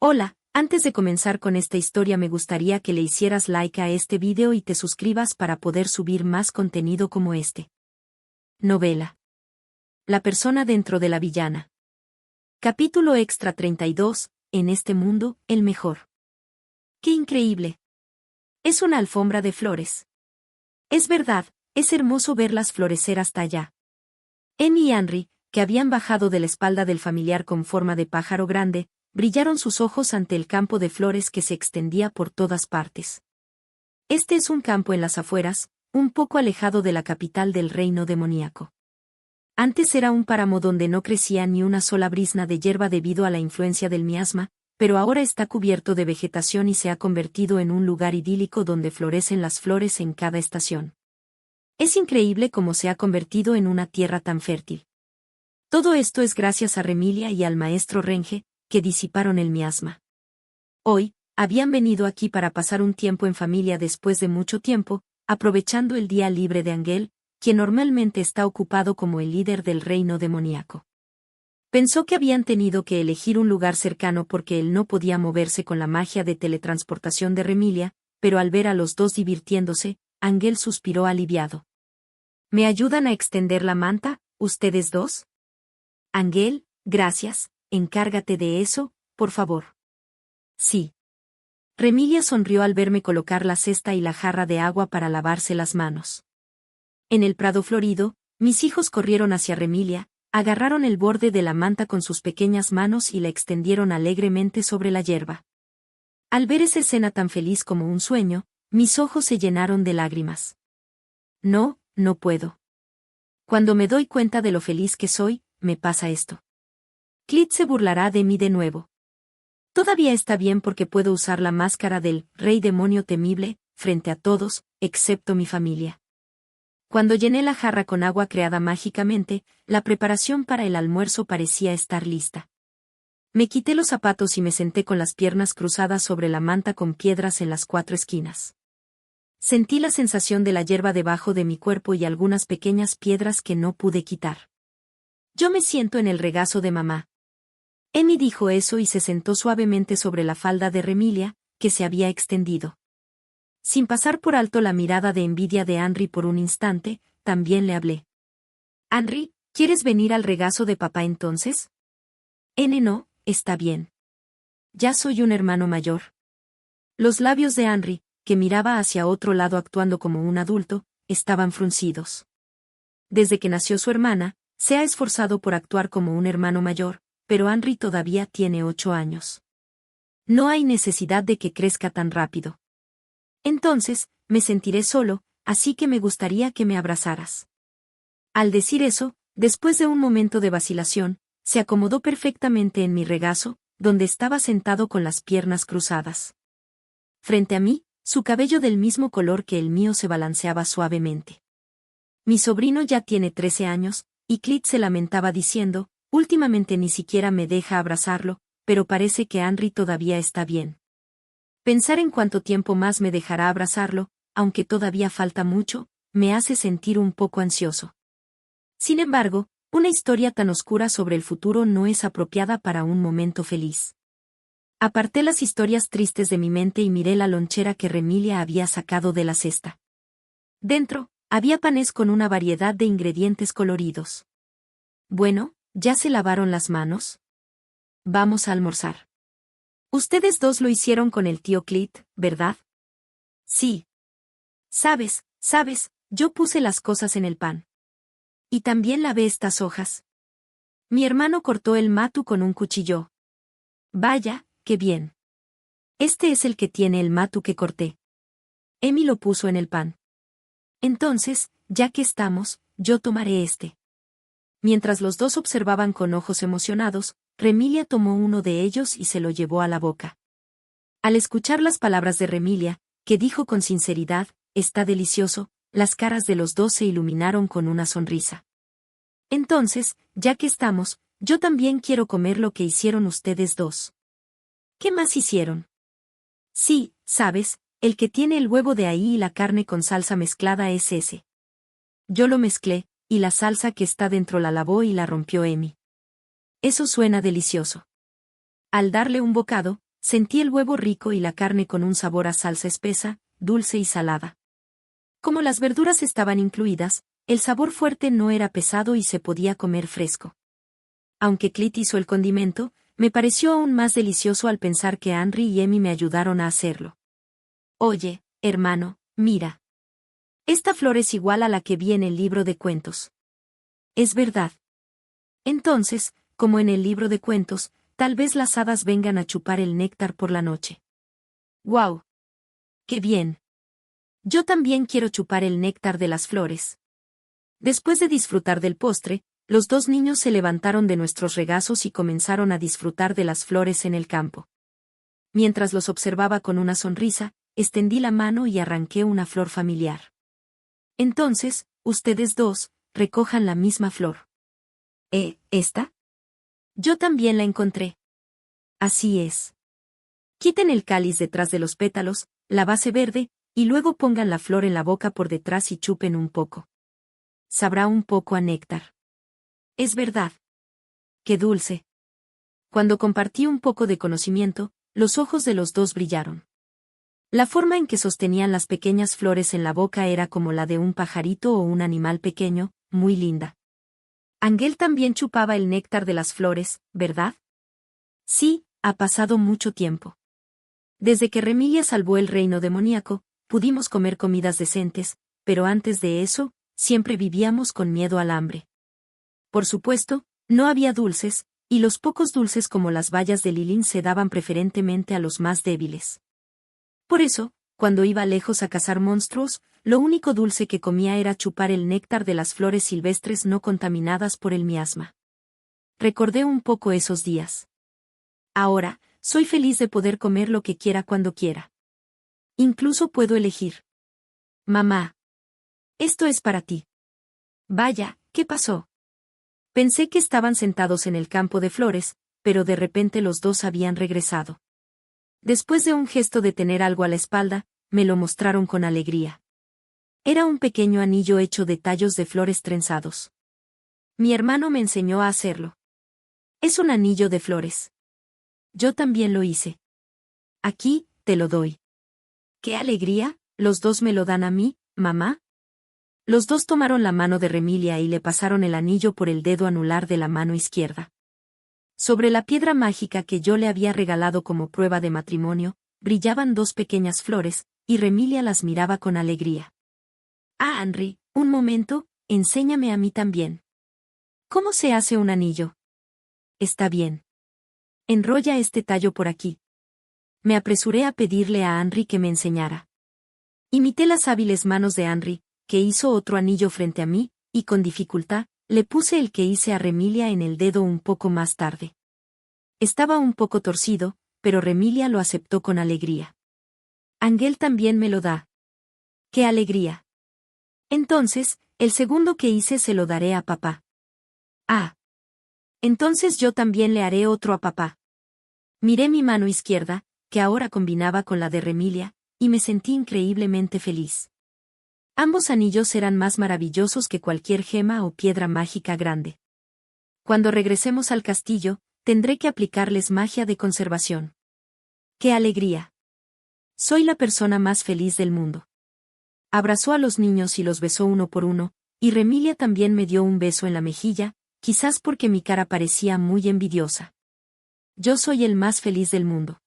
Hola, antes de comenzar con esta historia me gustaría que le hicieras like a este video y te suscribas para poder subir más contenido como este. Novela. La persona dentro de la villana. Capítulo extra 32, en este mundo, el mejor. ¡Qué increíble! Es una alfombra de flores. Es verdad, es hermoso verlas florecer hasta allá. Amy y Henry, que habían bajado de la espalda del familiar con forma de pájaro grande, brillaron sus ojos ante el campo de flores que se extendía por todas partes. Este es un campo en las afueras, un poco alejado de la capital del reino demoníaco. Antes era un páramo donde no crecía ni una sola brizna de hierba debido a la influencia del miasma, pero ahora está cubierto de vegetación y se ha convertido en un lugar idílico donde florecen las flores en cada estación. Es increíble cómo se ha convertido en una tierra tan fértil. Todo esto es gracias a Remilia y al maestro Renge, que disiparon el miasma. Hoy, habían venido aquí para pasar un tiempo en familia después de mucho tiempo, aprovechando el día libre de Angel, quien normalmente está ocupado como el líder del reino demoníaco. Pensó que habían tenido que elegir un lugar cercano porque él no podía moverse con la magia de teletransportación de Remilia, pero al ver a los dos divirtiéndose, Angel suspiró aliviado. ¿Me ayudan a extender la manta, ustedes dos? Angel, gracias. Encárgate de eso, por favor. Sí. Remilia sonrió al verme colocar la cesta y la jarra de agua para lavarse las manos. En el prado florido, mis hijos corrieron hacia Remilia, agarraron el borde de la manta con sus pequeñas manos y la extendieron alegremente sobre la hierba. Al ver esa escena tan feliz como un sueño, mis ojos se llenaron de lágrimas. No, no puedo. Cuando me doy cuenta de lo feliz que soy, me pasa esto. Clit se burlará de mí de nuevo. Todavía está bien porque puedo usar la máscara del rey demonio temible, frente a todos, excepto mi familia. Cuando llené la jarra con agua creada mágicamente, la preparación para el almuerzo parecía estar lista. Me quité los zapatos y me senté con las piernas cruzadas sobre la manta con piedras en las 4 esquinas. Sentí la sensación de la hierba debajo de mi cuerpo y algunas pequeñas piedras que no pude quitar. Yo me siento en el regazo de mamá. Amy dijo eso y se sentó suavemente sobre la falda de Remilia, que se había extendido. Sin pasar por alto la mirada de envidia de Henry por un instante, también le hablé. Henry, ¿quieres venir al regazo de papá entonces? No, está bien. Ya soy un hermano mayor. Los labios de Henry, que miraba hacia otro lado actuando como un adulto, estaban fruncidos. Desde que nació su hermana, se ha esforzado por actuar como un hermano mayor, pero Henry todavía tiene 8 años. No hay necesidad de que crezca tan rápido. Entonces, me sentiré solo, así que me gustaría que me abrazaras. Al decir eso, después de un momento de vacilación, se acomodó perfectamente en mi regazo, donde estaba sentado con las piernas cruzadas. Frente a mí, su cabello del mismo color que el mío se balanceaba suavemente. Mi sobrino ya tiene 13 años, y Clit se lamentaba diciendo, últimamente ni siquiera me deja abrazarlo, pero parece que Henry todavía está bien. Pensar en cuánto tiempo más me dejará abrazarlo, aunque todavía falta mucho, me hace sentir un poco ansioso. Sin embargo, una historia tan oscura sobre el futuro no es apropiada para un momento feliz. Aparté las historias tristes de mi mente y miré la lonchera que Remilia había sacado de la cesta. Dentro, había panes con una variedad de ingredientes coloridos. Bueno, ¿ya se lavaron las manos? Vamos a almorzar. Ustedes dos lo hicieron con el tío Clit, ¿verdad? Sí. Sabes, yo puse las cosas en el pan. Y también lavé estas hojas. Mi hermano cortó el matu con un cuchillo. Vaya, qué bien. Este es el que tiene el matu que corté. Amy lo puso en el pan. Entonces, ya que estamos, yo tomaré este. Mientras los dos observaban con ojos emocionados, Remilia tomó uno de ellos y se lo llevó a la boca. Al escuchar las palabras de Remilia, que dijo con sinceridad, está delicioso, las caras de los dos se iluminaron con una sonrisa. Entonces, ya que estamos, yo también quiero comer lo que hicieron ustedes dos. ¿Qué más hicieron? Sí, sabes, el que tiene el huevo de ahí y la carne con salsa mezclada es ese. Yo lo mezclé, y la salsa que está dentro la lavó y la rompió Amy. Eso suena delicioso. Al darle un bocado, Sentí el huevo rico y la carne con un sabor a salsa espesa, dulce y salada. Como las verduras estaban incluidas, el sabor fuerte no era pesado y se podía comer fresco. Aunque Clit hizo el condimento, me pareció aún más delicioso al pensar que Henry y Emmy me ayudaron a hacerlo. Oye, hermano, mira. Esta flor es igual a la que vi en el libro de cuentos. Es verdad. Entonces, como en el libro de cuentos, tal vez las hadas vengan a chupar el néctar por la noche. ¡Guau! ¡Qué bien! Yo también quiero chupar el néctar de las flores. Después de disfrutar del postre, los dos niños se levantaron de nuestros regazos y comenzaron a disfrutar de las flores en el campo. Mientras los observaba con una sonrisa, extendí la mano y arranqué una flor familiar. Entonces, ustedes dos, recojan la misma flor. ¿Esta? Yo también la encontré. Así es. Quiten el cáliz detrás de los pétalos, la base verde, y luego pongan la flor en la boca por detrás y chupen un poco. Sabrá un poco a néctar. Es verdad. Qué dulce. Cuando compartí un poco de conocimiento, los ojos de los dos brillaron. La forma en que sostenían las pequeñas flores en la boca era como la de un pajarito o un animal pequeño, muy linda. Angel también chupaba el néctar de las flores, ¿verdad? Sí, ha pasado mucho tiempo. Desde que Remilia salvó el reino demoníaco, pudimos comer comidas decentes, pero antes de eso, siempre vivíamos con miedo al hambre. Por supuesto, no había dulces, y los pocos dulces como las bayas de Lilin se daban preferentemente a los más débiles. Por eso, cuando iba lejos a cazar monstruos, lo único dulce que comía era chupar el néctar de las flores silvestres no contaminadas por el miasma. Recordé un poco esos días. Ahora, soy feliz de poder comer lo que quiera cuando quiera. Incluso puedo elegir. Mamá. Esto es para ti. Vaya, ¿qué pasó? Pensé que estaban sentados en el campo de flores, pero de repente los dos habían regresado. Después de un gesto de tener algo a la espalda, me lo mostraron con alegría. Era un pequeño anillo hecho de tallos de flores trenzados. Mi hermano me enseñó a hacerlo. Es un anillo de flores. Yo también lo hice. Aquí, te lo doy. ¡Qué alegría! ¿Los dos me lo dan a mí, mamá? Los dos tomaron la mano de Remilia y le pasaron el anillo por el dedo anular de la mano izquierda. Sobre la piedra mágica que yo le había regalado como prueba de matrimonio, brillaban dos pequeñas flores, y Remilia las miraba con alegría. Ah, Henry, un momento, enséñame a mí también. ¿Cómo se hace un anillo? Está bien. Enrolla este tallo por aquí. Me apresuré a pedirle a Henry que me enseñara. Imité las hábiles manos de Henry, que hizo otro anillo frente a mí, y con dificultad, le puse el que hice a Remilia en el dedo un poco más tarde. Estaba un poco torcido, pero Remilia lo aceptó con alegría. Angel también me lo da. ¡Qué alegría! Entonces, el segundo que hice se lo daré a papá. Ah. Entonces yo también le haré otro a papá. Miré mi mano izquierda, que ahora combinaba con la de Remilia, y me sentí increíblemente feliz. Ambos anillos eran más maravillosos que cualquier gema o piedra mágica grande. Cuando regresemos al castillo, tendré que aplicarles magia de conservación. ¡Qué alegría! Soy la persona más feliz del mundo. Abrazó a los niños y los besó uno por uno, y Remilia también me dio un beso en la mejilla, quizás porque mi cara parecía muy envidiosa. Yo soy el más feliz del mundo.